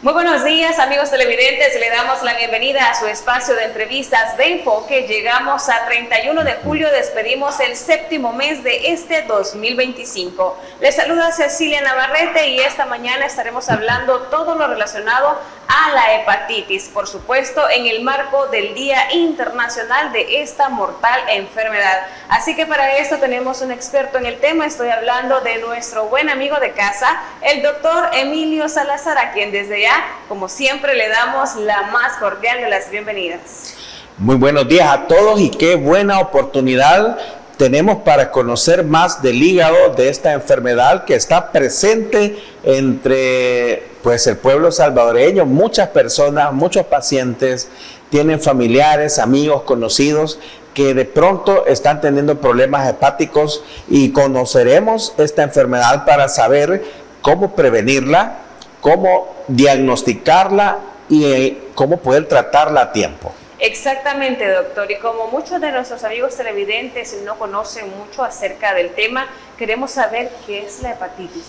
Muy buenos días, amigos televidentes. Le damos la bienvenida a su espacio de entrevistas de Enfoque. Llegamos a 31 de julio, despedimos el séptimo mes de este 2025. Les saluda Cecilia Navarrete y esta mañana estaremos hablando todo lo relacionado a la hepatitis, por supuesto, en el marco del Día Internacional de esta mortal enfermedad. Así que para esto tenemos un experto en el tema. Estoy hablando de nuestro buen amigo de casa, el doctor Emilio Salazar, a quien desde ya, como siempre, le damos la más cordial de las bienvenidas. Muy buenos días a todos y qué buena oportunidad tenemos para conocer más del hígado, de esta enfermedad que está presente entre el pueblo salvadoreño. Muchas personas, muchos pacientes tienen familiares, amigos, conocidos que de pronto están teniendo problemas hepáticos, y conoceremos esta enfermedad para saber cómo prevenirla, cómo diagnosticarla y cómo poder tratarla a tiempo. Exactamente, doctor. Y como muchos de nuestros amigos televidentes no conocen mucho acerca del tema, queremos saber qué es la hepatitis.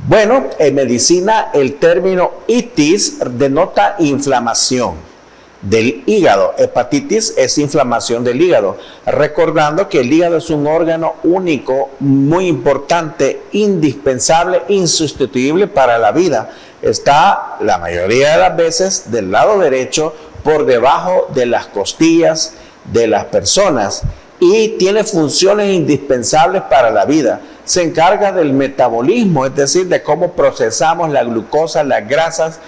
Bueno, en medicina el término itis denota inflamación del hígado. Hepatitis es inflamación del hígado. Recordando que el hígado es un órgano único, muy importante, indispensable, insustituible para la vida. Está la mayoría de las veces del lado derecho, por debajo de las costillas de las personas, y tiene funciones indispensables para la vida. Se encarga del metabolismo, es decir, de cómo procesamos la glucosa, las grasas.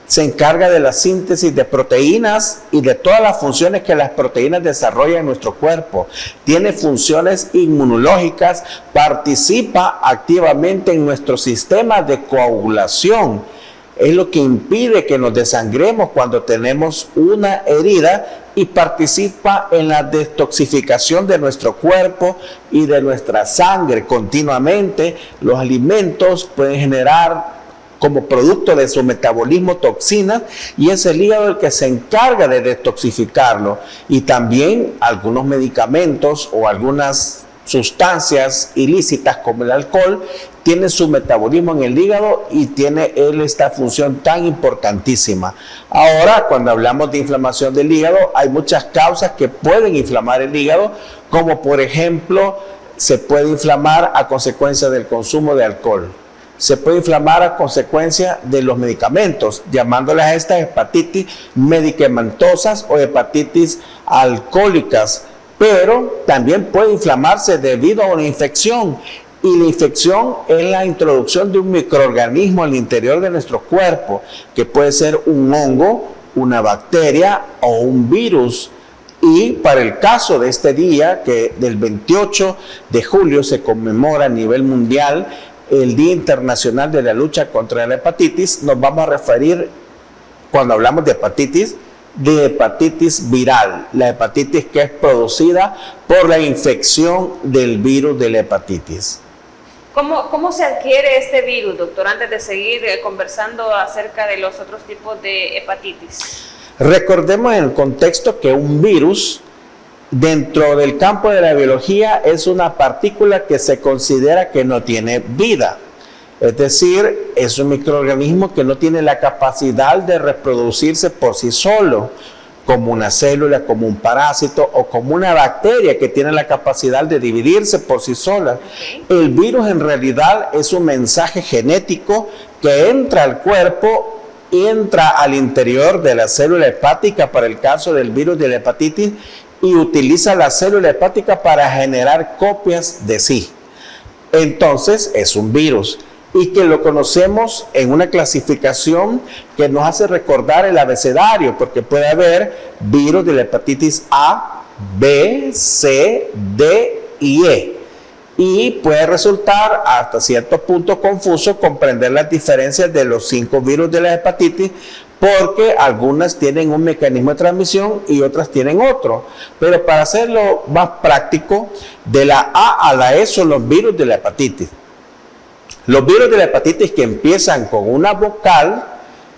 Se encarga de la síntesis de proteínas y de todas las funciones que las proteínas desarrollan en nuestro cuerpo. Tiene funciones inmunológicas, participa activamente en nuestro sistema de coagulación. Es lo que impide que nos desangremos cuando tenemos una herida, y participa en la detoxificación de nuestro cuerpo y de nuestra sangre continuamente. Los alimentos pueden generar como producto de su metabolismo toxinas, y es el hígado el que se encarga de detoxificarlo. Y también algunos medicamentos o algunas sustancias ilícitas como el alcohol tienen su metabolismo en el hígado y tiene él esta función tan importantísima. Ahora, cuando hablamos de inflamación del hígado, hay muchas causas que pueden inflamar el hígado, como por ejemplo, se puede inflamar a consecuencia del consumo de alcohol. Se puede inflamar a consecuencia de los medicamentos, llamándolas a estas hepatitis medicamentosas o hepatitis alcohólicas. Pero también puede inflamarse debido a una infección, y la infección es la introducción de un microorganismo al interior de nuestro cuerpo, que puede ser un hongo, una bacteria o un virus. Y para el caso de este día, que del 28 de julio se conmemora a nivel mundial el Día Internacional de la Lucha contra la Hepatitis, nos vamos a referir, cuando hablamos de hepatitis viral, la hepatitis que es producida por la infección del virus de la hepatitis. ¿Cómo se adquiere este virus, doctor, antes de seguir conversando acerca de los otros tipos de hepatitis? Recordemos en el contexto que un virus, dentro del campo de la biología, es una partícula que se considera que no tiene vida. Es decir, es un microorganismo que no tiene la capacidad de reproducirse por sí solo, como una célula, como un parásito o como una bacteria que tiene la capacidad de dividirse por sí sola. El virus en realidad es un mensaje genético que entra al cuerpo, entra al interior de la célula hepática, para el caso del virus de la hepatitis, y utiliza la célula hepática para generar copias de sí. Entonces es un virus, y que lo conocemos en una clasificación que nos hace recordar el abecedario, porque puede haber virus de la hepatitis A, B, C, D y E. Y puede resultar hasta cierto punto confuso comprender las diferencias de los 5 virus de la hepatitis, porque algunas tienen un mecanismo de transmisión y otras tienen otro. Pero para hacerlo más práctico, de la A a la E son los virus de la hepatitis. Los virus de la hepatitis que empiezan con una vocal,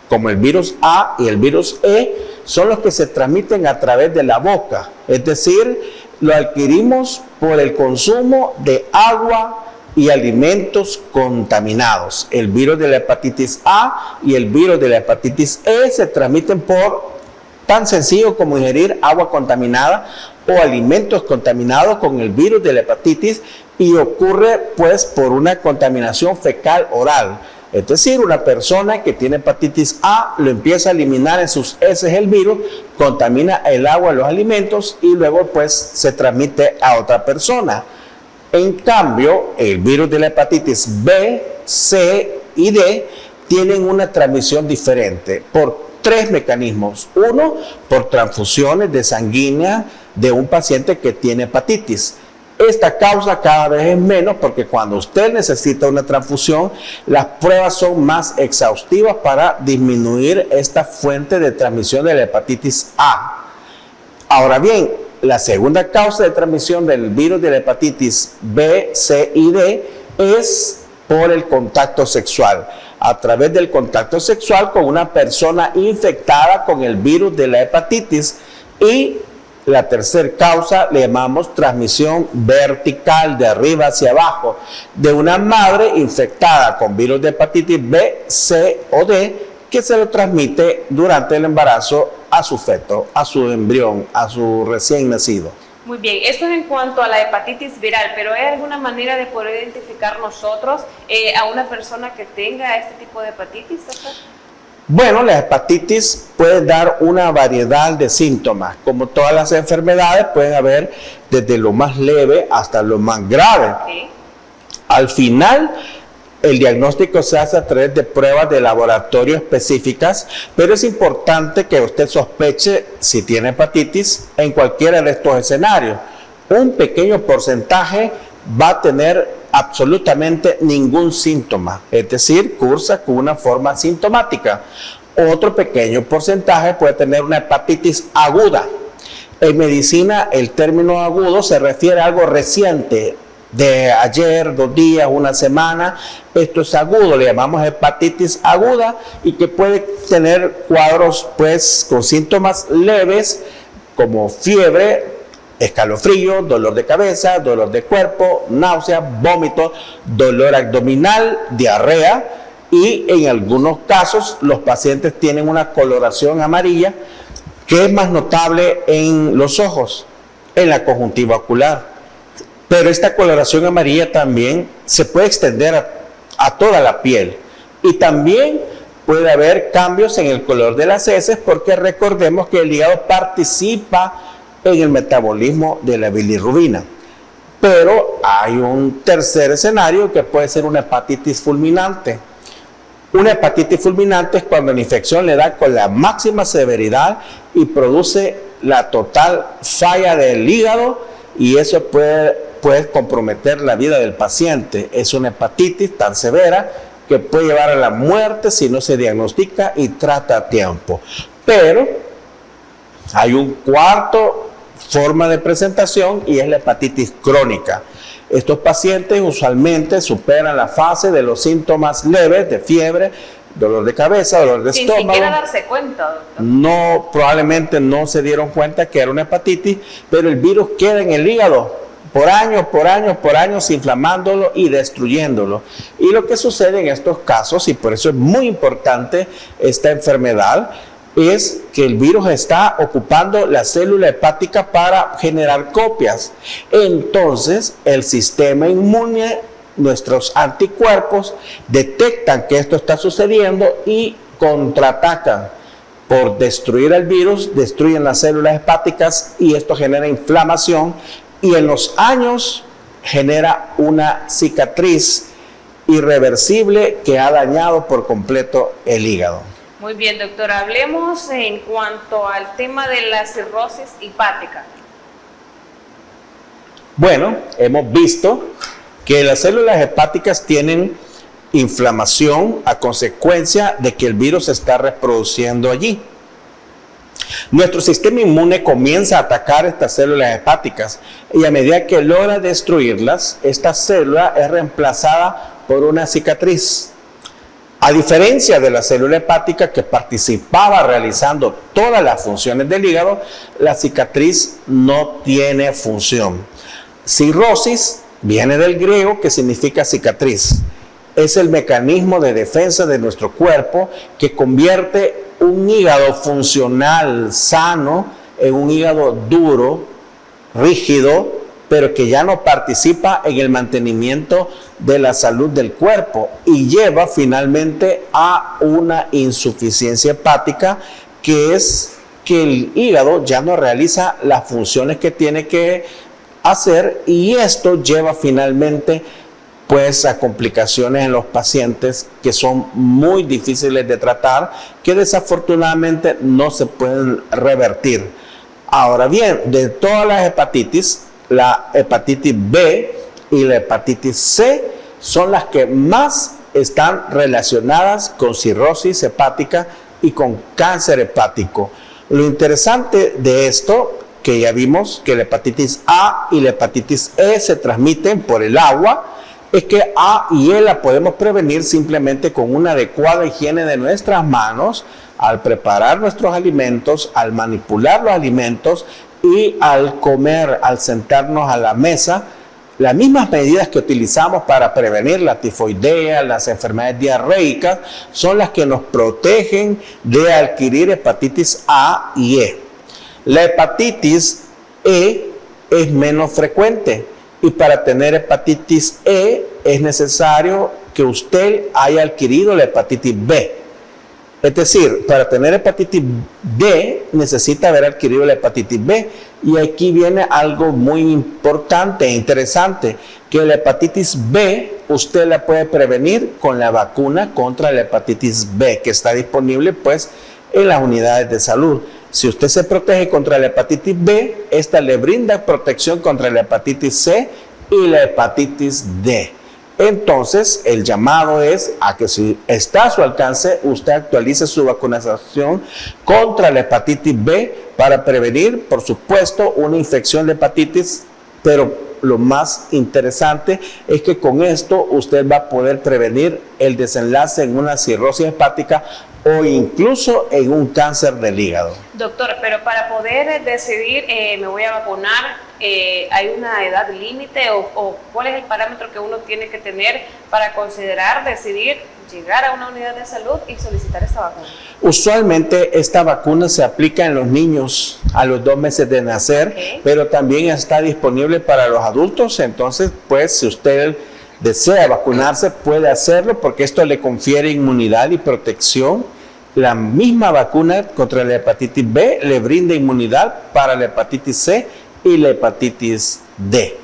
como el virus A y el virus E, son los que se transmiten a través de la boca. Es decir, lo adquirimos por el consumo de agua y alimentos contaminados. El virus de la hepatitis A y el virus de la hepatitis E se transmiten por tan sencillo como ingerir agua contaminada o alimentos contaminados con el virus de la hepatitis, y ocurre pues por una contaminación fecal oral. Es decir, una persona que tiene hepatitis A lo empieza a eliminar en sus heces el virus, contamina el agua, los alimentos, y luego pues se transmite a otra persona. En cambio, el virus de la hepatitis B, C y D tienen una transmisión diferente por 3 mecanismos. Uno, por transfusiones de sanguínea de un paciente que tiene hepatitis. Esta causa cada vez es menos porque cuando usted necesita una transfusión, las pruebas son más exhaustivas para disminuir esta fuente de transmisión de la hepatitis A. Ahora bien, la segunda causa de transmisión del virus de la hepatitis B, C y D es por el contacto sexual. A través del contacto sexual con una persona infectada con el virus de la hepatitis. Y la tercera causa le llamamos transmisión vertical, de arriba hacia abajo, de una madre infectada con virus de hepatitis B, C o D, que se lo transmite durante el embarazo a su feto, a su embrión, a su recién nacido. Muy bien, esto es en cuanto a la hepatitis viral, pero ¿hay alguna manera de poder identificar nosotros a una persona que tenga este tipo de hepatitis, doctor? Bueno, la hepatitis puede dar una variedad de síntomas. Como todas las enfermedades, pueden haber desde lo más leve hasta lo más grave. Okay. Al final, el diagnóstico se hace a través de pruebas de laboratorio específicas, pero es importante que usted sospeche si tiene hepatitis en cualquiera de estos escenarios. Un pequeño porcentaje va a tener absolutamente ningún síntoma, es decir, cursa con una forma sintomática. Otro pequeño porcentaje puede tener una hepatitis aguda. En medicina, el término agudo se refiere a algo reciente, de ayer, 2 días, 1 semana. Esto es agudo, le llamamos hepatitis aguda, y que puede tener cuadros pues con síntomas leves como fiebre, escalofrío, dolor de cabeza, dolor de cuerpo, náusea, vómito, dolor abdominal, diarrea, y en algunos casos los pacientes tienen una coloración amarilla que es más notable en los ojos, en la conjuntiva ocular. Pero esta coloración amarilla también se puede extender a toda la piel, y también puede haber cambios en el color de las heces, porque recordemos que el hígado participa en el metabolismo de la bilirrubina. Pero hay un tercer escenario que puede ser una hepatitis fulminante. Una hepatitis fulminante es cuando la infección le da con la máxima severidad y produce la total falla del hígado, y eso puede comprometer la vida del paciente. Es una hepatitis tan severa que puede llevar a la muerte si no se diagnostica y trata a tiempo. Pero hay un cuarto forma de presentación, y es la hepatitis crónica. Estos pacientes usualmente superan la fase de los síntomas leves de fiebre, dolor de cabeza, dolor de estómago. Sin siquiera darse cuenta, doctor. No, probablemente no se dieron cuenta que era una hepatitis, pero el virus queda en el hígado por años, inflamándolo y destruyéndolo. Y lo que sucede en estos casos, y por eso es muy importante esta enfermedad, es que el virus está ocupando la célula hepática para generar copias. Entonces, el sistema inmune, nuestros anticuerpos, detectan que esto está sucediendo y contraatacan. Por destruir el virus, destruyen las células hepáticas, y esto genera inflamación, y en los años genera una cicatriz irreversible que ha dañado por completo el hígado. Muy bien, doctor. Hablemos en cuanto al tema de la cirrosis hepática. Bueno, hemos visto que las células hepáticas tienen inflamación a consecuencia de que el virus se está reproduciendo allí. Nuestro sistema inmune comienza a atacar estas células hepáticas, y a medida que logra destruirlas, esta célula es reemplazada por una cicatriz. A diferencia de la célula hepática, que participaba realizando todas las funciones del hígado, la cicatriz no tiene función. Cirrosis viene del griego que significa cicatriz. Es el mecanismo de defensa de nuestro cuerpo que convierte un hígado funcional, sano, en un hígado duro, rígido, pero que ya no participa en el mantenimiento de la salud del cuerpo y lleva finalmente a una insuficiencia hepática, que es que el hígado ya no realiza las funciones que tiene que hacer, y esto lleva finalmente pues a complicaciones en los pacientes que son muy difíciles de tratar, que desafortunadamente no se pueden revertir. Ahora bien, de todas las hepatitis, la hepatitis B y la hepatitis C son las que más están relacionadas con cirrosis hepática y con cáncer hepático. Lo interesante de esto, que ya vimos que la hepatitis A y la hepatitis E se transmiten por el agua, es que A y E la podemos prevenir simplemente con una adecuada higiene de nuestras manos, al preparar nuestros alimentos, al manipular los alimentos y al comer, al sentarnos a la mesa. Las mismas medidas que utilizamos para prevenir la tifoidea, las enfermedades diarreicas, son las que nos protegen de adquirir hepatitis A y E. La hepatitis E es menos frecuente, y para tener hepatitis E es necesario que usted haya adquirido la hepatitis B. Es decir, para tener hepatitis B necesita haber adquirido la hepatitis B. Y aquí viene algo muy importante e interesante, que la hepatitis B usted la puede prevenir con la vacuna contra la hepatitis B, que está disponible pues en las unidades de salud. Si usted se protege contra la hepatitis B, esta le brinda protección contra la hepatitis C y la hepatitis D. Entonces, el llamado es a que, si está a su alcance, usted actualice su vacunación contra la hepatitis B para prevenir, por supuesto, una infección de hepatitis, pero lo más interesante es que con esto usted va a poder prevenir el desenlace en una cirrosis hepática o incluso en un cáncer del hígado. Doctor, pero para poder decidir, me voy a vacunar, ¿hay una edad límite o cuál es el parámetro que uno tiene que tener para considerar, decidir llegar a una unidad de salud y solicitar esta vacuna? Usualmente esta vacuna se aplica en los niños a los 2 meses de nacer, pero también está disponible para los adultos. Entonces, pues, si usted desea vacunarse, puede hacerlo, porque esto le confiere inmunidad y protección. La misma vacuna contra la hepatitis B le brinda inmunidad para la hepatitis C y la hepatitis D.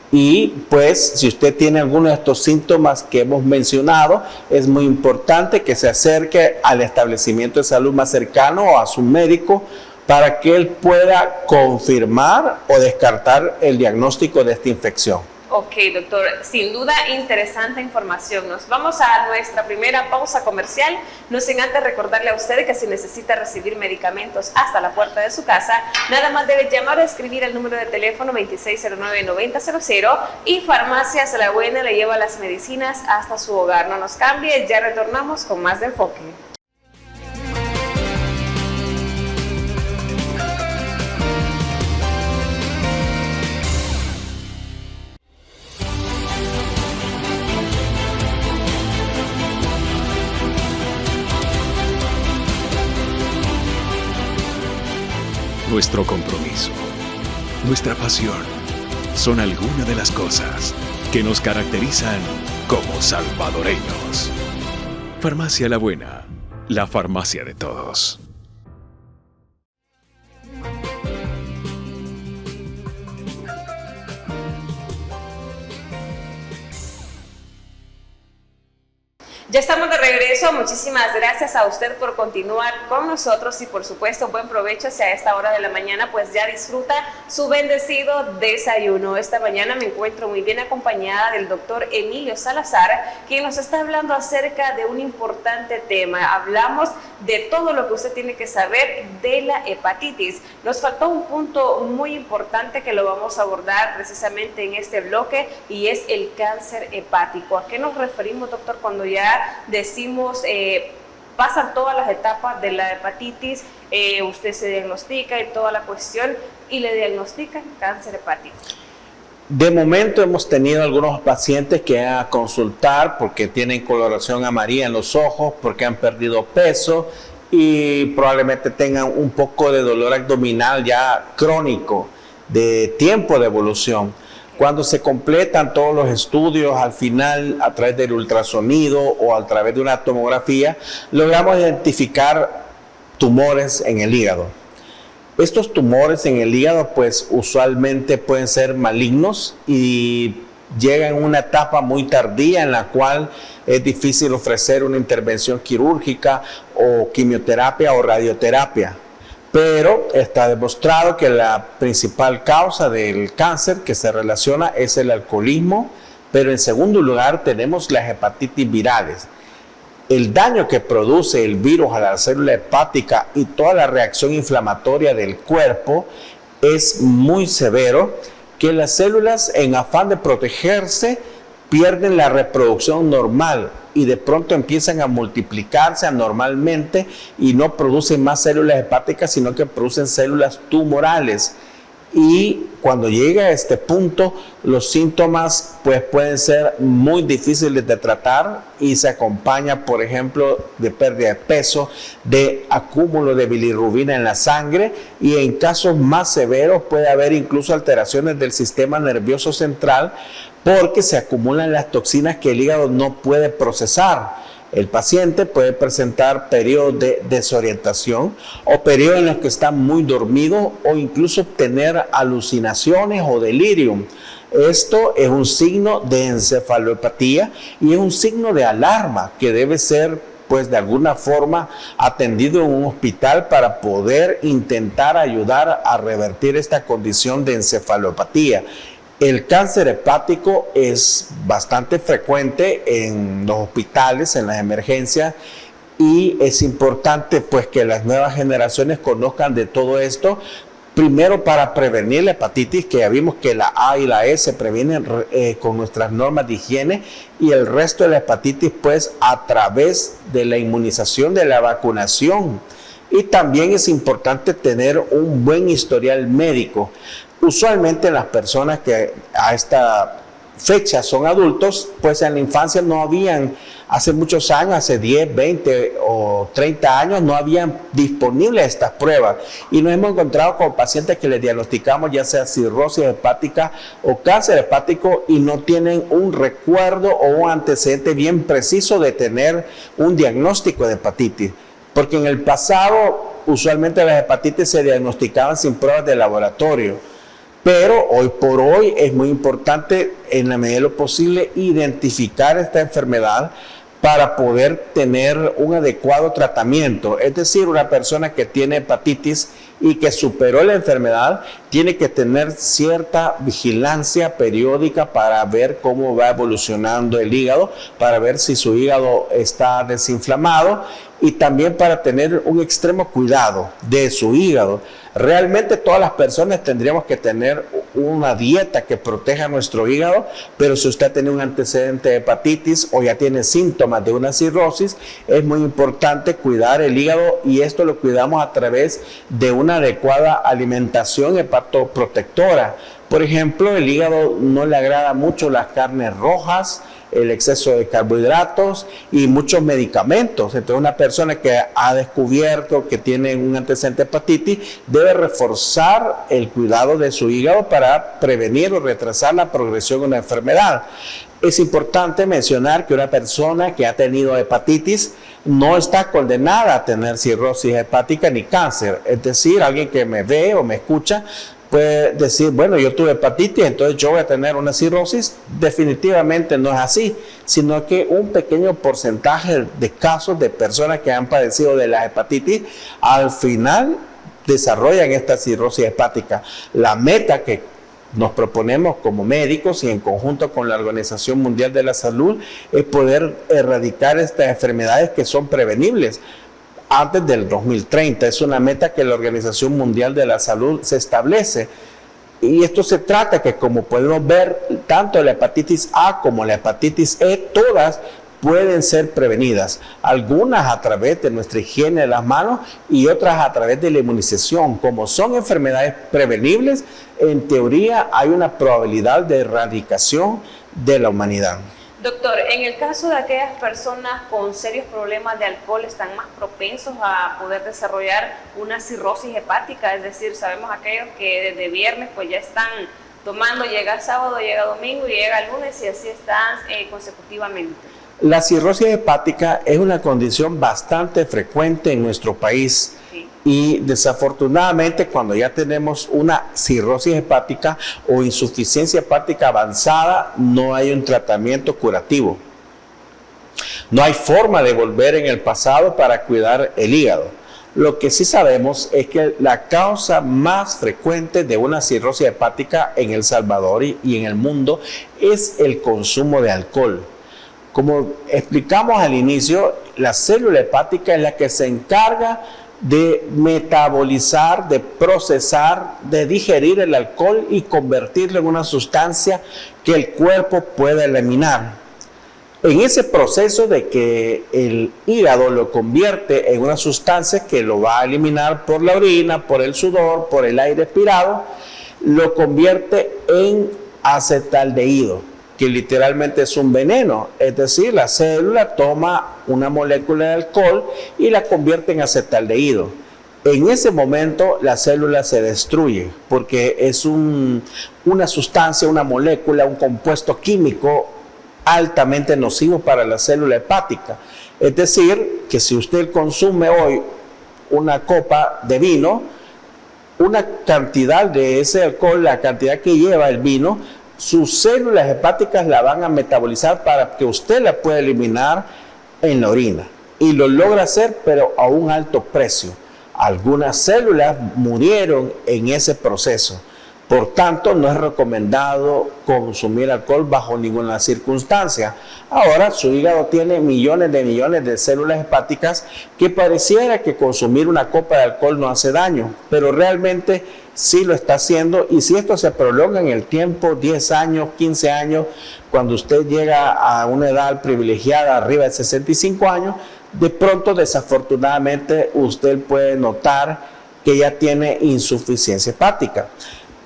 Y pues, si usted tiene alguno de estos síntomas que hemos mencionado, es muy importante que se acerque al establecimiento de salud más cercano o a su médico para que él pueda confirmar o descartar el diagnóstico de esta infección. Ok, doctor, sin duda interesante información. Nos vamos a nuestra primera pausa comercial, no sin antes recordarle a usted que si necesita recibir medicamentos hasta la puerta de su casa, nada más debe llamar o escribir al número de teléfono 2609-9000 y Farmacias La Buena le lleva las medicinas hasta su hogar. No nos cambie, ya retornamos con más de Enfoque. Nuestro compromiso, nuestra pasión, son algunas de las cosas que nos caracterizan como salvadoreños. Farmacia La Buena, la farmacia de todos. Ya estamos de regreso, muchísimas gracias a usted por continuar con nosotros y por supuesto buen provecho si a esta hora de la mañana pues ya disfruta su bendecido desayuno. Esta mañana me encuentro muy bien acompañada del doctor Emilio Salazar, quien nos está hablando acerca de un importante tema. Hablamos de todo lo que usted tiene que saber de la hepatitis. Nos faltó un punto muy importante que lo vamos a abordar precisamente en este bloque y es el cáncer hepático. ¿A qué nos referimos, doctor, cuando ya decimos pasan todas las etapas de la hepatitis, usted se diagnostica y toda la cuestión y le diagnostican cáncer hepático? De momento hemos tenido algunos pacientes que van a consultar porque tienen coloración amarilla en los ojos, porque han perdido peso y probablemente tengan un poco de dolor abdominal ya crónico de tiempo de evolución. Cuando se completan todos los estudios, al final, a través del ultrasonido o a través de una tomografía, logramos identificar tumores en el hígado. Estos tumores en el hígado, pues usualmente pueden ser malignos y llegan a una etapa muy tardía en la cual es difícil ofrecer una intervención quirúrgica o quimioterapia o radioterapia. Pero está demostrado que la principal causa del cáncer que se relaciona es el alcoholismo, pero en segundo lugar tenemos las hepatitis virales. El daño que produce el virus a la célula hepática y toda la reacción inflamatoria del cuerpo es muy severo, que las células en afán de protegerse pierden la reproducción normal y de pronto empiezan a multiplicarse anormalmente y no producen más células hepáticas, sino que producen células tumorales. Y cuando llega a este punto, los síntomas pues pueden ser muy difíciles de tratar y se acompaña, por ejemplo, de pérdida de peso, de acúmulo de bilirrubina en la sangre y en casos más severos puede haber incluso alteraciones del sistema nervioso central porque se acumulan las toxinas que el hígado no puede procesar. El paciente puede presentar periodos de desorientación o periodos en los que está muy dormido o incluso tener alucinaciones o delirium. Esto es un signo de encefalopatía y es un signo de alarma que debe ser, pues, de alguna forma atendido en un hospital para poder intentar ayudar a revertir esta condición de encefalopatía. El cáncer hepático es bastante frecuente en los hospitales, en las emergencias, y es importante pues que las nuevas generaciones conozcan de todo esto, primero para prevenir la hepatitis, que ya vimos que la A y la E se previenen con nuestras normas de higiene, y el resto de la hepatitis pues a través de la inmunización, de la vacunación. Y también es importante tener un buen historial médico. Usualmente las personas que a esta fecha son adultos, pues en la infancia no habían, hace muchos años, hace 10, 20 o 30 años, no habían disponibles estas pruebas. Y nos hemos encontrado con pacientes que les diagnosticamos ya sea cirrosis hepática o cáncer hepático y no tienen un recuerdo o un antecedente bien preciso de tener un diagnóstico de hepatitis. Porque en el pasado, usualmente las hepatitis se diagnosticaban sin pruebas de laboratorio. Pero hoy por hoy es muy importante, en la medida de lo posible, identificar esta enfermedad para poder tener un adecuado tratamiento. Es decir, una persona que tiene hepatitis y que superó la enfermedad tiene que tener cierta vigilancia periódica para ver cómo va evolucionando el hígado, para ver si su hígado está desinflamado y también para tener un extremo cuidado de su hígado. Realmente todas las personas tendríamos que tener una dieta que proteja nuestro hígado, pero si usted tiene un antecedente de hepatitis o ya tiene síntomas de una cirrosis, es muy importante cuidar el hígado y esto lo cuidamos a través de una adecuada alimentación hepatoprotectora. Por ejemplo, el hígado no le agrada mucho las carnes rojas, el exceso de carbohidratos y muchos medicamentos. Entonces, una persona que ha descubierto que tiene un antecedente de hepatitis debe reforzar el cuidado de su hígado para prevenir o retrasar la progresión de una enfermedad. Es importante mencionar que una persona que ha tenido hepatitis no está condenada a tener cirrosis hepática ni cáncer. Es decir, alguien que me ve o me escucha puede decir, bueno, yo tuve hepatitis, entonces yo voy a tener una cirrosis. Definitivamente no es así, sino que un pequeño porcentaje de casos de personas que han padecido de la hepatitis, al final desarrollan esta cirrosis hepática. La meta que nos proponemos como médicos y en conjunto con la Organización Mundial de la Salud es poder erradicar estas enfermedades que son prevenibles antes del 2030. Es una meta que la Organización Mundial de la Salud se establece. Y esto se trata que, como podemos ver, tanto la hepatitis A como la hepatitis E, todas pueden ser prevenidas, algunas a través de nuestra higiene de las manos y otras a través de la inmunización. Como son enfermedades prevenibles, en teoría hay una probabilidad de erradicación de la humanidad. Doctor, en el caso de aquellas personas con serios problemas de alcohol, ¿están más propensos a poder desarrollar una cirrosis hepática? Es decir, sabemos aquellos que desde viernes pues ya están tomando, llega sábado, llega domingo y llega lunes y así están consecutivamente. La cirrosis hepática es una condición bastante frecuente en nuestro país. Sí. Y desafortunadamente cuando ya tenemos una cirrosis hepática o insuficiencia hepática avanzada, no hay un tratamiento curativo. No hay forma de volver en el pasado para cuidar el hígado. Lo que sí sabemos es que la causa más frecuente de una cirrosis hepática en El Salvador y en el mundo es el consumo de alcohol. Como explicamos al inicio, la célula hepática es la que se encarga de metabolizar, de procesar, de digerir el alcohol y convertirlo en una sustancia que el cuerpo pueda eliminar. En ese proceso de que el hígado lo convierte en una sustancia que lo va a eliminar por la orina, por el sudor, por el aire expirado, lo convierte en acetaldehído, que literalmente es un veneno. Es decir, la célula toma una molécula de alcohol y la convierte en acetaldehído. En ese momento la célula se destruye porque es una sustancia, una molécula, un compuesto químico altamente nocivo para la célula hepática. Es decir, que si usted consume hoy una copa de vino, una cantidad de ese alcohol, la cantidad que lleva el vino, sus células hepáticas la van a metabolizar para que usted la pueda eliminar en la orina. Y lo logra hacer, pero a un alto precio. Algunas células murieron en ese proceso. Por tanto, no es recomendado consumir alcohol bajo ninguna circunstancia. Ahora, su hígado tiene millones de células hepáticas que pareciera que consumir una copa de alcohol no hace daño, pero realmente sí lo está haciendo. Y si esto se prolonga en el tiempo, 10 años, 15 años, cuando usted llega a una edad privilegiada, arriba de 65 años, de pronto, desafortunadamente, usted puede notar que ya tiene insuficiencia hepática.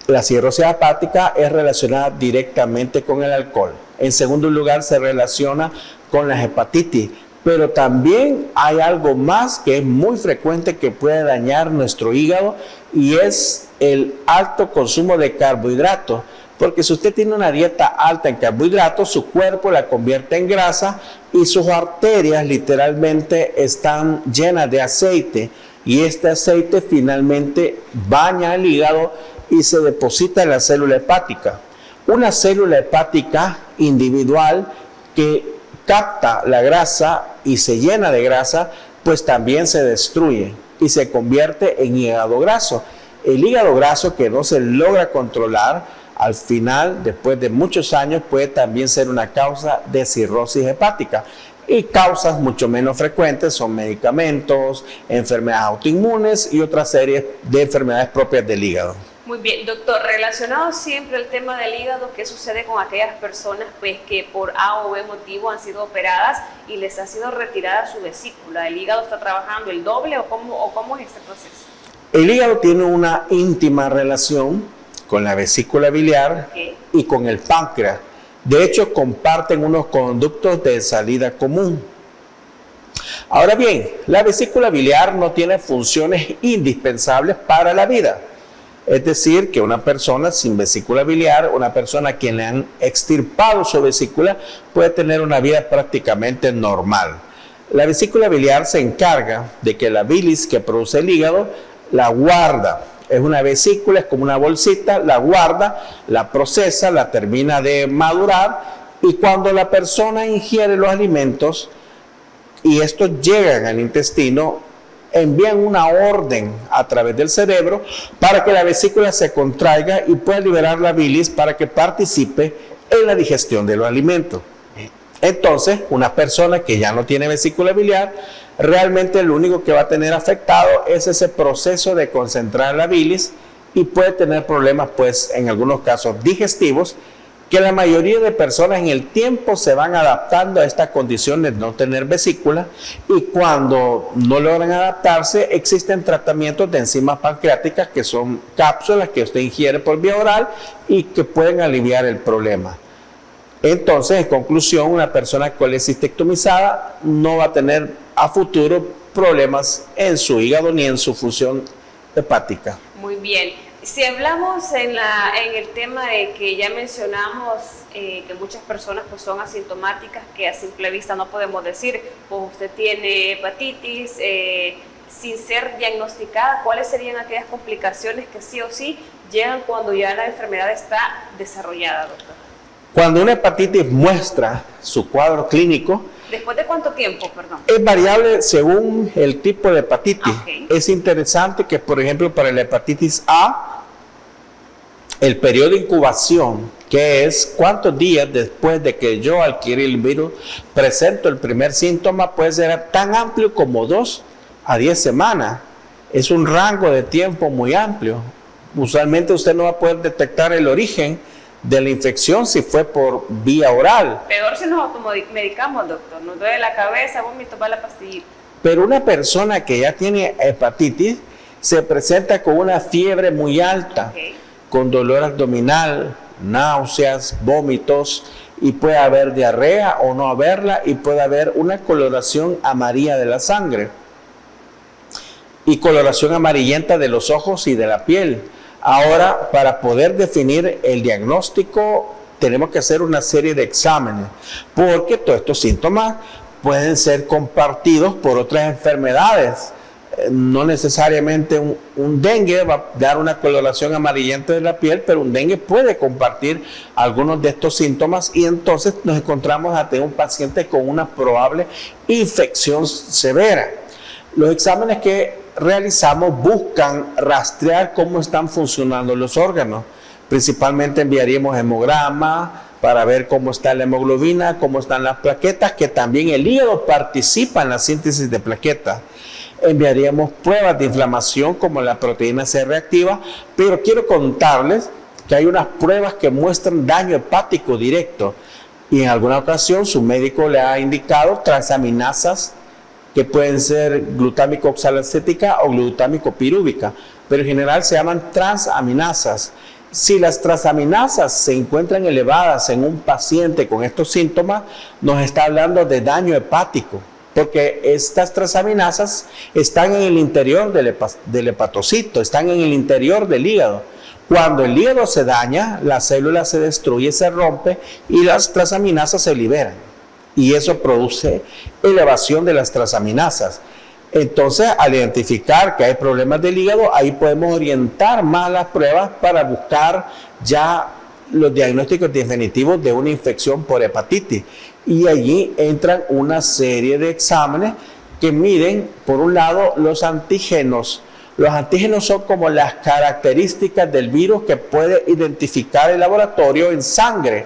La cirrosis hepática es relacionada directamente con el alcohol. En segundo lugar, se relaciona con la hepatitis. Pero también hay algo más que es muy frecuente que puede dañar nuestro hígado y es el alto consumo de carbohidratos. Porque si usted tiene una dieta alta en carbohidratos, su cuerpo la convierte en grasa y sus arterias literalmente están llenas de aceite. Y este aceite finalmente baña el hígado y se deposita en la célula hepática. Una célula hepática individual que capta la grasa y se llena de grasa, pues también se destruye y se convierte en hígado graso. El hígado graso que no se logra controlar, al final, después de muchos años, puede también ser una causa de cirrosis hepática. Y causas mucho menos frecuentes son medicamentos, enfermedades autoinmunes y otra serie de enfermedades propias del hígado. Muy bien, doctor, relacionado siempre al tema del hígado, ¿qué sucede con aquellas personas pues, que por A o B motivo han sido operadas y les ha sido retirada su vesícula? ¿El hígado está trabajando el doble o cómo es este proceso? El hígado tiene una íntima relación con la vesícula biliar y con el páncreas. De hecho, comparten unos conductos de salida común. Ahora bien, la vesícula biliar no tiene funciones indispensables para la vida. Es decir, que una persona sin vesícula biliar, una persona a quien le han extirpado su vesícula, puede tener una vida prácticamente normal. La vesícula biliar se encarga de que la bilis que produce el hígado la guarda. Es una vesícula, es como una bolsita, la guarda, la procesa, la termina de madurar y cuando la persona ingiere los alimentos y estos llegan al intestino, envían una orden a través del cerebro para que la vesícula se contraiga y pueda liberar la bilis para que participe en la digestión de los alimentos. Entonces, una persona que ya no tiene vesícula biliar, realmente lo único que va a tener afectado es ese proceso de concentrar la bilis y puede tener problemas, pues, en algunos casos digestivos que la mayoría de personas en el tiempo se van adaptando a esta condición de no tener vesícula, y cuando no logran adaptarse existen tratamientos de enzimas pancreáticas que son cápsulas que usted ingiere por vía oral y que pueden aliviar el problema. Entonces, en conclusión, una persona colecistectomizada no va a tener a futuro problemas en su hígado ni en su función hepática. Muy bien. Si hablamos en el tema de que ya mencionamos que muchas personas pues son asintomáticas, que a simple vista no podemos decir, pues usted tiene hepatitis, sin ser diagnosticada, ¿cuáles serían aquellas complicaciones que sí o sí llegan cuando ya la enfermedad está desarrollada, doctor? Cuando una hepatitis muestra su cuadro clínico, ¿después de cuánto tiempo, perdón? Es variable según el tipo de hepatitis. Okay. Es interesante que, por ejemplo, para la hepatitis A, el periodo de incubación, que es cuántos días después de que yo adquirí el virus, presento el primer síntoma, puede ser tan amplio como 2 a 10 semanas. Es un rango de tiempo muy amplio. Usualmente usted no va a poder detectar el origen de la infección si fue por vía oral. Peor si nos automedicamos, doctor. Nos duele la cabeza, vómito, va la pastillita. Pero una persona que ya tiene hepatitis se presenta con una fiebre muy alta, okay, con dolor abdominal, náuseas, vómitos, y puede haber diarrea o no haberla, y puede haber una coloración amarilla de la sangre y coloración amarillenta de los ojos y de la piel. Ahora, para poder definir el diagnóstico, tenemos que hacer una serie de exámenes, porque todos estos síntomas pueden ser compartidos por otras enfermedades. No necesariamente un dengue va a dar una coloración amarillenta de la piel, pero un dengue puede compartir algunos de estos síntomas, y entonces nos encontramos ante un paciente con una probable infección severa. Los exámenes que realizamos buscan rastrear cómo están funcionando los órganos. Principalmente enviaríamos hemograma para ver cómo está la hemoglobina, cómo están las plaquetas, que también el hígado participa en la síntesis de plaquetas. Enviaríamos pruebas de inflamación como la proteína C reactiva, pero quiero contarles que hay unas pruebas que muestran daño hepático directo, y en alguna ocasión su médico le ha indicado transaminasas que pueden ser glutámico oxalacética o glutámico pirúvica, pero en general se llaman transaminasas. Si las transaminasas se encuentran elevadas en un paciente con estos síntomas, nos está hablando de daño hepático, porque estas transaminasas están en el interior del hepatocito, están en el interior del hígado. Cuando el hígado se daña, la célula se destruye, se rompe y las transaminasas se liberan. Y eso produce elevación de las transaminasas. Entonces, al identificar que hay problemas del hígado, ahí podemos orientar más las pruebas para buscar ya los diagnósticos definitivos de una infección por hepatitis. Y allí entran una serie de exámenes que miden, por un lado, los antígenos. Los antígenos son como las características del virus que puede identificar el laboratorio en sangre.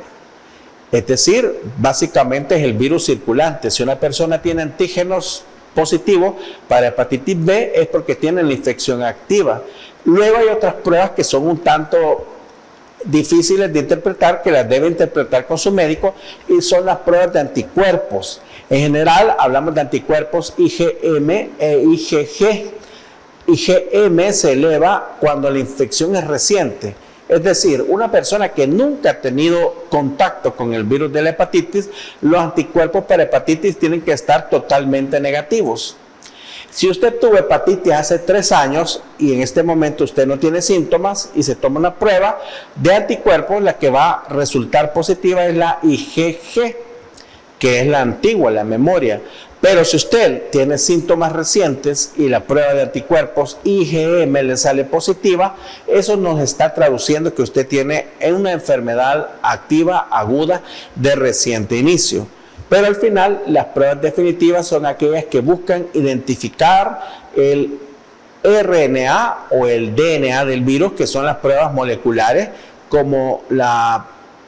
Es decir, básicamente es el virus circulante. Si una persona tiene antígenos positivos para hepatitis B, es porque tiene la infección activa. Luego hay otras pruebas que son un tanto difíciles de interpretar, que las debe interpretar con su médico, y son las pruebas de anticuerpos. En general hablamos de anticuerpos IgM e IgG. IgM se eleva cuando la infección es reciente. Es decir, una persona que nunca ha tenido contacto con el virus de la hepatitis, los anticuerpos para hepatitis tienen que estar totalmente negativos. Si usted tuvo hepatitis hace 3 años y en este momento usted no tiene síntomas y se toma una prueba de anticuerpos, la que va a resultar positiva es la IgG, que es la antigua, la memoria. Pero si usted tiene síntomas recientes y la prueba de anticuerpos IgM le sale positiva, eso nos está traduciendo que usted tiene una enfermedad activa aguda de reciente inicio. Pero al final, las pruebas definitivas son aquellas que buscan identificar el RNA o el DNA del virus, que son las pruebas moleculares, como la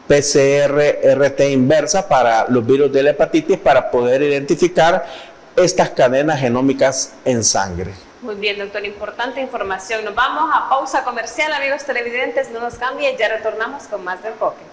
PCR-RT inversa para los virus de la hepatitis, para poder identificar estas cadenas genómicas en sangre. Muy bien, doctor, importante información. Nos vamos a pausa comercial, amigos televidentes, no nos cambien, ya retornamos con más de Enfoque.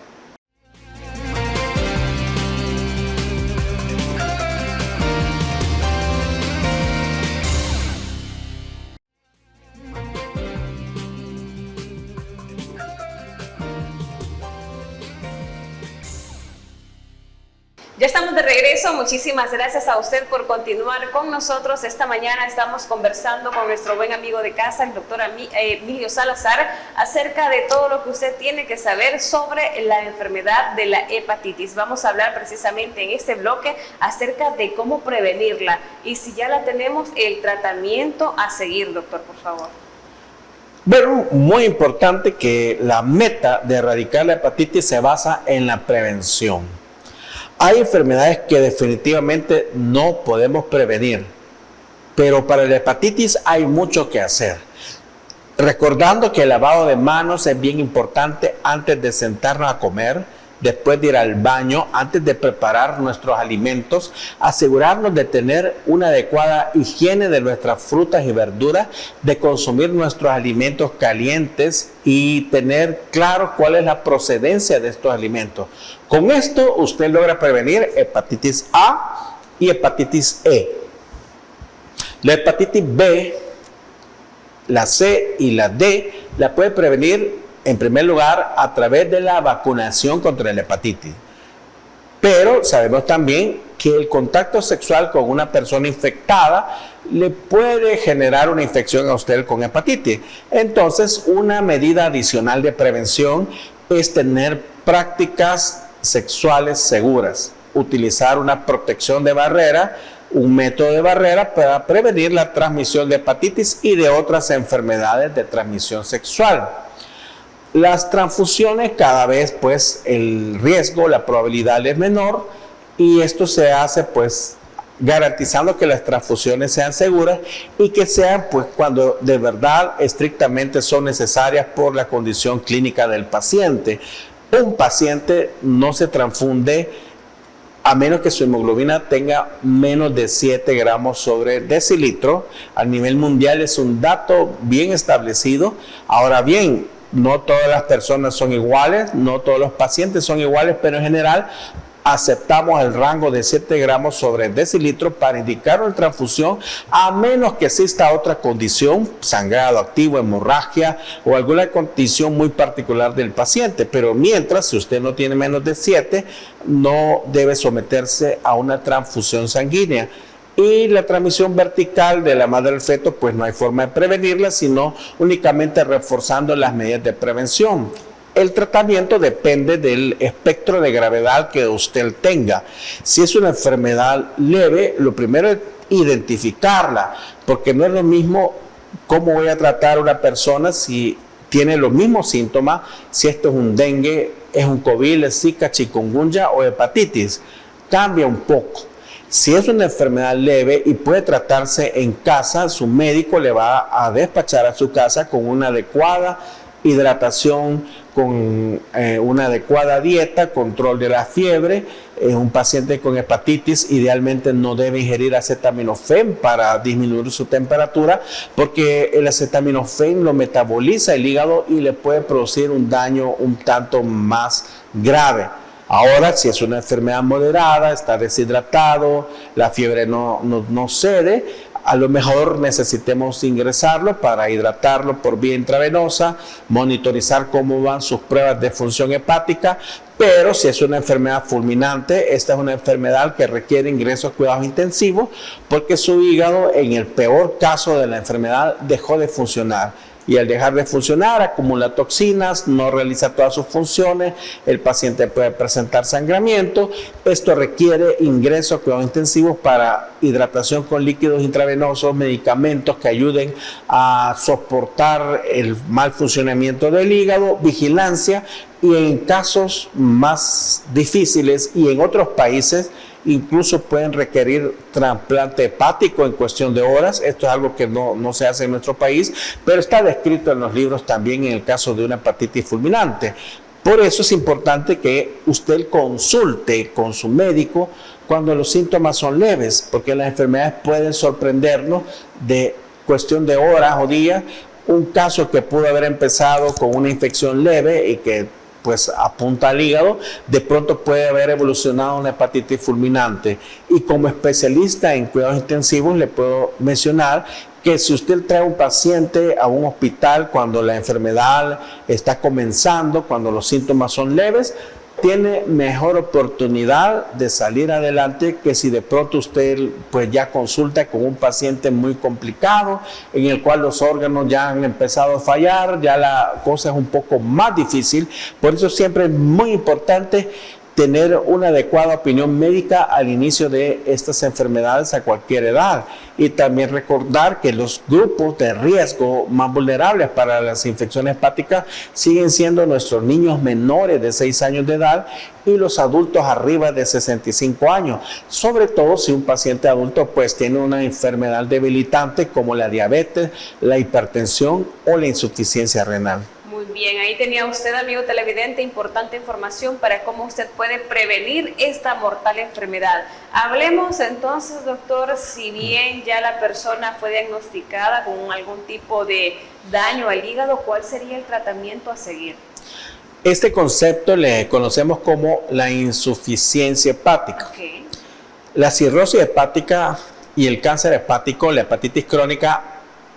Ya estamos de regreso. Muchísimas gracias a usted por continuar con nosotros. Esta mañana estamos conversando con nuestro buen amigo de casa, el doctor Emilio Salazar, acerca de todo lo que usted tiene que saber sobre la enfermedad de la hepatitis. Vamos a hablar precisamente en este bloque acerca de cómo prevenirla y si ya la tenemos, el tratamiento a seguir, doctor, por favor. Bueno, muy importante que la meta de erradicar la hepatitis se basa en la prevención. Hay enfermedades que definitivamente no podemos prevenir, pero para la hepatitis hay mucho que hacer. Recordando que el lavado de manos es bien importante antes de sentarnos a comer, después de ir al baño, antes de preparar nuestros alimentos, asegurarnos de tener una adecuada higiene de nuestras frutas y verduras, de consumir nuestros alimentos calientes y tener claro cuál es la procedencia de estos alimentos. Con esto usted logra prevenir hepatitis A y hepatitis E. La hepatitis B, la C y la D la puede prevenir en primer lugar a través de la vacunación contra la hepatitis. Pero sabemos también que el contacto sexual con una persona infectada le puede generar una infección a usted con hepatitis. Entonces, una medida adicional de prevención es tener prácticas sexuales seguras, utilizar una protección de barrera, un método de barrera para prevenir la transmisión de hepatitis y de otras enfermedades de transmisión sexual. Las transfusiones cada vez pues el riesgo, la probabilidad es menor y esto se hace pues garantizando que las transfusiones sean seguras y que sean pues cuando de verdad estrictamente son necesarias por la condición clínica del paciente. Un paciente no se transfunde a menos que su hemoglobina tenga menos de 7 gramos sobre decilitro. A nivel mundial es un dato bien establecido. Ahora bien, no todas las personas son iguales, no todos los pacientes son iguales, pero en general aceptamos el rango de 7 gramos sobre decilitro para indicar una transfusión, a menos que exista otra condición, sangrado activo, hemorragia o alguna condición muy particular del paciente. Pero mientras, si usted no tiene menos de 7, no debe someterse a una transfusión sanguínea. Y la transmisión vertical de la madre al feto, pues no hay forma de prevenirla, sino únicamente reforzando las medidas de prevención. El tratamiento depende del espectro de gravedad que usted tenga. Si es una enfermedad leve, lo primero es identificarla, porque no es lo mismo cómo voy a tratar a una persona si tiene los mismos síntomas, si esto es un dengue, es un COVID, es Zika, chikungunya o hepatitis. Cambia un poco. Si es una enfermedad leve y puede tratarse en casa, su médico le va a despachar a su casa con una adecuada hidratación, con una adecuada dieta, control de la fiebre. Un paciente con hepatitis idealmente no debe ingerir acetaminofén para disminuir su temperatura, porque el acetaminofén lo metaboliza el hígado y le puede producir un daño un tanto más grave. Ahora, si es una enfermedad moderada, está deshidratado, la fiebre no cede, a lo mejor necesitemos ingresarlo para hidratarlo por vía intravenosa, monitorizar cómo van sus pruebas de función hepática. Pero si es una enfermedad fulminante, esta es una enfermedad que requiere ingresos a cuidados intensivos, porque su hígado, en el peor caso de la enfermedad, dejó de funcionar. Y al dejar de funcionar, acumula toxinas, no realiza todas sus funciones, el paciente puede presentar sangramiento. Esto requiere ingresos a cuidados intensivos para hidratación con líquidos intravenosos, medicamentos que ayuden a soportar el mal funcionamiento del hígado, vigilancia, y en casos más difíciles y en otros países incluso pueden requerir trasplante hepático en cuestión de horas. Esto es algo que no se hace en nuestro país, pero está descrito en los libros también en el caso de una hepatitis fulminante. Por eso es importante que usted consulte con su médico cuando los síntomas son leves, porque las enfermedades pueden sorprendernos de cuestión de horas o días. Un caso que pudo haber empezado con una infección leve y que pues apunta al hígado, de pronto puede haber evolucionado a una hepatitis fulminante. Y como especialista en cuidados intensivos le puedo mencionar que si usted trae un paciente a un hospital cuando la enfermedad está comenzando, cuando los síntomas son leves, tiene mejor oportunidad de salir adelante que si de pronto usted pues ya consulta con un paciente muy complicado, en el cual los órganos ya han empezado a fallar, ya la cosa es un poco más difícil. Por eso siempre es muy importante tener una adecuada opinión médica al inicio de estas enfermedades a cualquier edad, y también recordar que los grupos de riesgo más vulnerables para las infecciones hepáticas siguen siendo nuestros niños menores de 6 años de edad y los adultos arriba de 65 años, sobre todo si un paciente adulto pues tiene una enfermedad debilitante como la diabetes, la hipertensión o la insuficiencia renal. Muy bien, ahí tenía usted, amigo televidente, importante información para cómo usted puede prevenir esta mortal enfermedad. Hablemos entonces, doctor, si bien ya la persona fue diagnosticada con algún tipo de daño al hígado, ¿cuál sería el tratamiento a seguir? Este concepto le conocemos como la insuficiencia hepática. Okay. La cirrosis hepática y el cáncer hepático, la hepatitis crónica,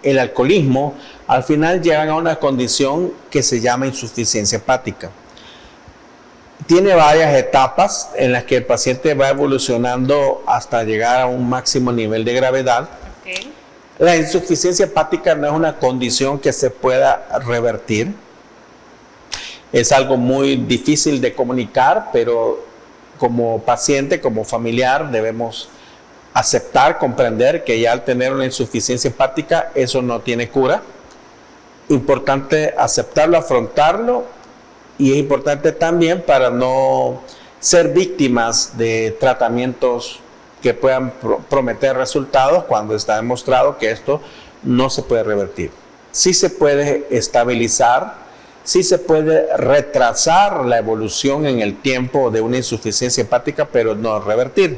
el alcoholismo, al final llegan a una condición que se llama insuficiencia hepática. Tiene varias etapas en las que el paciente va evolucionando hasta llegar a un máximo nivel de gravedad. Okay. La insuficiencia hepática no es una condición que se pueda revertir. Es algo muy difícil de comunicar, pero como paciente, como familiar, debemos aceptar, comprender que ya al tener una insuficiencia hepática, eso no tiene cura. Importante aceptarlo, afrontarlo, y es importante también para no ser víctimas de tratamientos que puedan prometer resultados cuando está demostrado que esto no se puede revertir. Sí se puede estabilizar, sí se puede retrasar la evolución en el tiempo de una insuficiencia hepática, pero no revertir.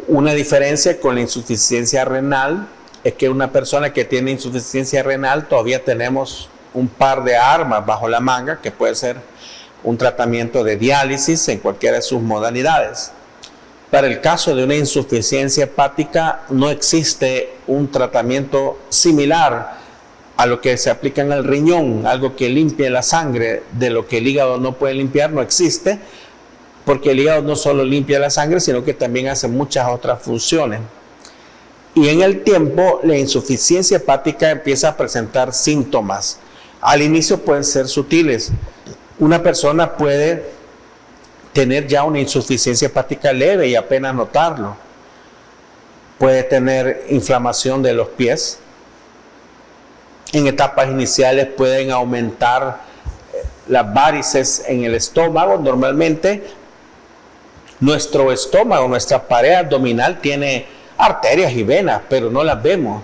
Una diferencia con la insuficiencia renal es que una persona que tiene insuficiencia renal todavía tenemos un par de armas bajo la manga, que puede ser un tratamiento de diálisis en cualquiera de sus modalidades. Para el caso de una insuficiencia hepática no existe un tratamiento similar a lo que se aplica en el riñón, algo que limpie la sangre de lo que el hígado no puede limpiar, no existe, porque el hígado no solo limpia la sangre, sino que también hace muchas otras funciones. Y en el tiempo, la insuficiencia hepática empieza a presentar síntomas. Al inicio pueden ser sutiles. Una persona puede tener ya una insuficiencia hepática leve y apenas notarlo. Puede tener inflamación de los pies. En etapas iniciales pueden aumentar las varices en el estómago. Normalmente, nuestro estómago, nuestra pared abdominal tiene arterias y venas, pero no las vemos.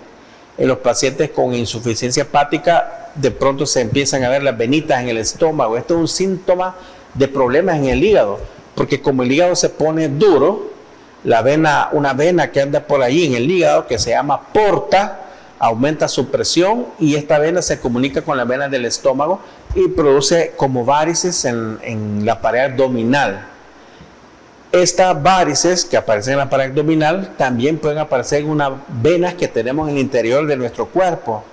En los pacientes con insuficiencia hepática, de pronto se empiezan a ver las venitas en el estómago. Esto es un síntoma de problemas en el hígado, porque como el hígado se pone duro, una vena que anda por ahí en el hígado, que se llama porta, aumenta su presión, y esta vena se comunica con la vena del estómago y produce como varices en la pared abdominal. Estas varices que aparecen en la pared abdominal también pueden aparecer en unas venas que tenemos en el interior de nuestro cuerpo.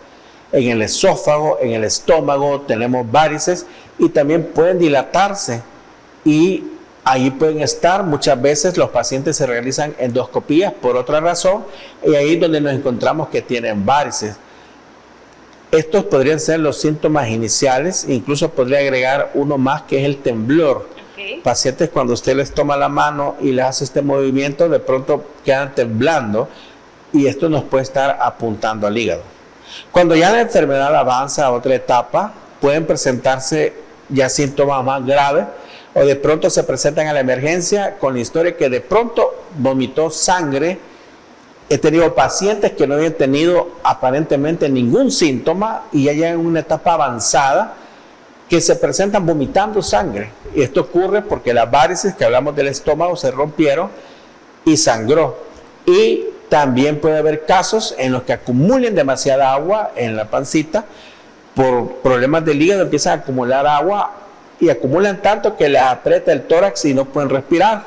En el esófago, en el estómago tenemos varices, y también pueden dilatarse, y ahí pueden estar. Muchas veces los pacientes se realizan endoscopías por otra razón, y ahí es donde nos encontramos que tienen varices. Estos podrían ser los síntomas iniciales, incluso podría agregar uno más, que es el temblor. Okay. Pacientes, cuando usted les toma la mano y les hace este movimiento, de pronto quedan temblando, y esto nos puede estar apuntando al hígado. Cuando ya la enfermedad avanza a otra etapa, pueden presentarse ya síntomas más graves, o de pronto se presentan a la emergencia con la historia que de pronto vomitó sangre. He tenido pacientes que no habían tenido aparentemente ningún síntoma, y ya llegan en una etapa avanzada que se presentan vomitando sangre. Y esto ocurre porque las varices que hablamos del estómago se rompieron y sangró. Y también puede haber casos en los que acumulen demasiada agua en la pancita. Por problemas del hígado empiezan a acumular agua, y acumulan tanto que les aprieta el tórax y no pueden respirar.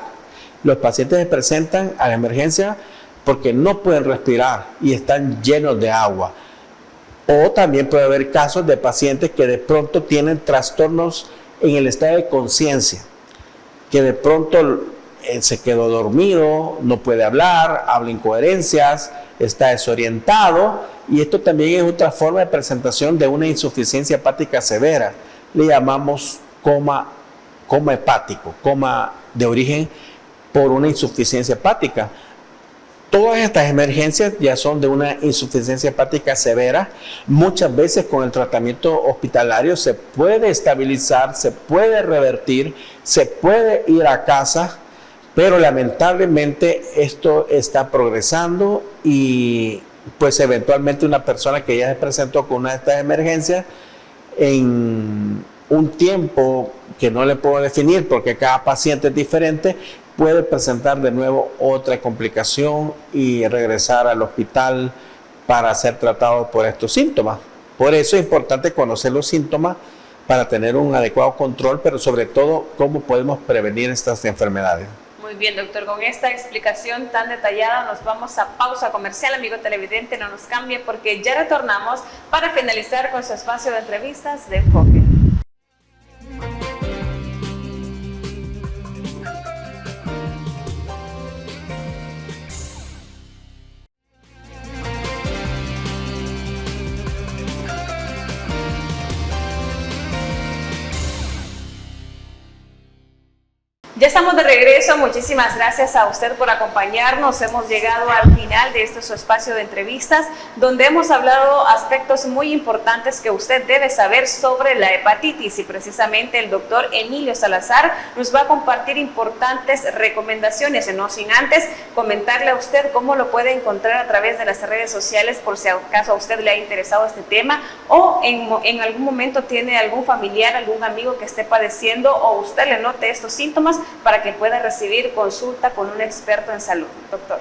Los pacientes se presentan a la emergencia porque no pueden respirar y están llenos de agua. O también puede haber casos de pacientes que de pronto tienen trastornos en el estado de conciencia, que de pronto se quedó dormido, no puede hablar, habla incoherencias, está desorientado, y esto también es otra forma de presentación de una insuficiencia hepática severa. Le llamamos coma hepático, coma de origen por una insuficiencia hepática. Todas estas emergencias ya son de una insuficiencia hepática severa. Muchas veces con el tratamiento hospitalario se puede estabilizar, se puede revertir, se puede ir a casa, pero lamentablemente esto está progresando y pues eventualmente una persona que ya se presentó con una de estas emergencias en un tiempo que no le puedo definir porque cada paciente es diferente, puede presentar de nuevo otra complicación y regresar al hospital para ser tratado por estos síntomas. Por eso es importante conocer los síntomas para tener un adecuado control, pero sobre todo cómo podemos prevenir estas enfermedades. Muy bien, doctor, con esta explicación tan detallada nos vamos a pausa comercial. Amigo televidente, no nos cambie porque ya retornamos para finalizar con su espacio de entrevistas de Enfoque. Ya estamos de regreso, muchísimas gracias a usted por acompañarnos. Hemos llegado al final de este su espacio de entrevistas, donde hemos hablado aspectos muy importantes que usted debe saber sobre la hepatitis, y precisamente el doctor Emilio Salazar nos va a compartir importantes recomendaciones, no sin antes comentarle a usted cómo lo puede encontrar a través de las redes sociales, por si acaso a usted le ha interesado este tema o en algún momento tiene algún familiar, algún amigo que esté padeciendo o usted le note estos síntomas, para que pueda recibir consulta con un experto en salud. Doctor.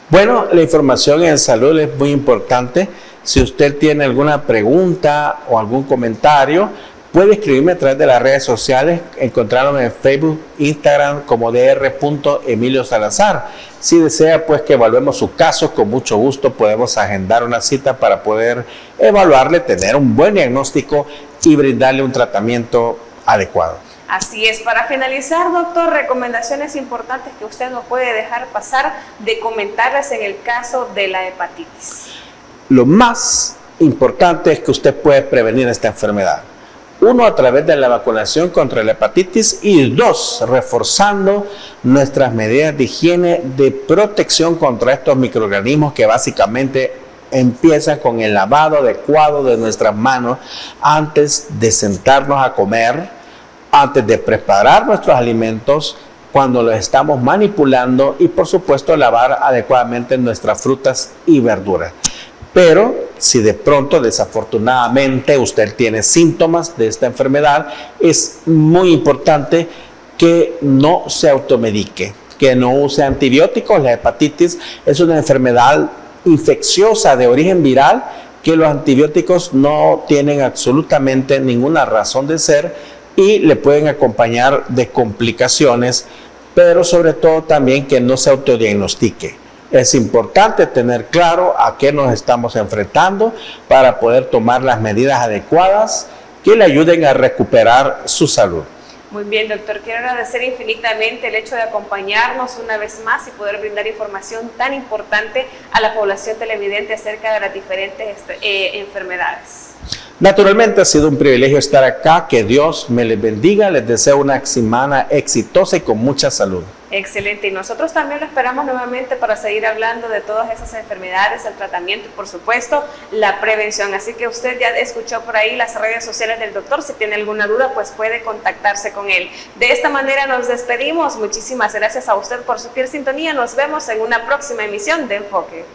Bueno, la información en salud es muy importante. Si usted tiene alguna pregunta o algún comentario, puede escribirme a través de las redes sociales, encontrarme en Facebook, Instagram como dr.Emilio Salazar. Si desea pues que evaluemos su caso, con mucho gusto podemos agendar una cita para poder evaluarle, tener un buen diagnóstico y brindarle un tratamiento adecuado. Así es. Para finalizar, doctor, recomendaciones importantes que usted no puede dejar pasar de comentarles en el caso de la hepatitis. Lo más importante es que usted puede prevenir esta enfermedad. Uno, a través de la vacunación contra la hepatitis, y dos, reforzando nuestras medidas de higiene, de protección contra estos microorganismos que básicamente empiezan con el lavado adecuado de nuestras manos antes de sentarnos a comer, antes de preparar nuestros alimentos, cuando los estamos manipulando y por supuesto lavar adecuadamente nuestras frutas y verduras. Pero si de pronto desafortunadamente usted tiene síntomas de esta enfermedad, es muy importante que no se automedique, que no use antibióticos. La hepatitis es una enfermedad infecciosa de origen viral que los antibióticos no tienen absolutamente ninguna razón de ser y le pueden acompañar de complicaciones, pero sobre todo también que no se autodiagnostique. Es importante tener claro a qué nos estamos enfrentando para poder tomar las medidas adecuadas que le ayuden a recuperar su salud. Muy bien, doctor. Quiero agradecer infinitamente el hecho de acompañarnos una vez más y poder brindar información tan importante a la población televidente acerca de las diferentes enfermedades. Naturalmente ha sido un privilegio estar acá. Que Dios me les bendiga. Les deseo una semana exitosa y con mucha salud. Excelente, y nosotros también lo esperamos nuevamente para seguir hablando de todas esas enfermedades, el tratamiento y por supuesto la prevención. Así que usted ya escuchó por ahí las redes sociales del doctor. Si tiene alguna duda pues puede contactarse con él. De esta manera nos despedimos. Muchísimas gracias a usted por su fiel sintonía. Nos vemos en una próxima emisión de Enfoque.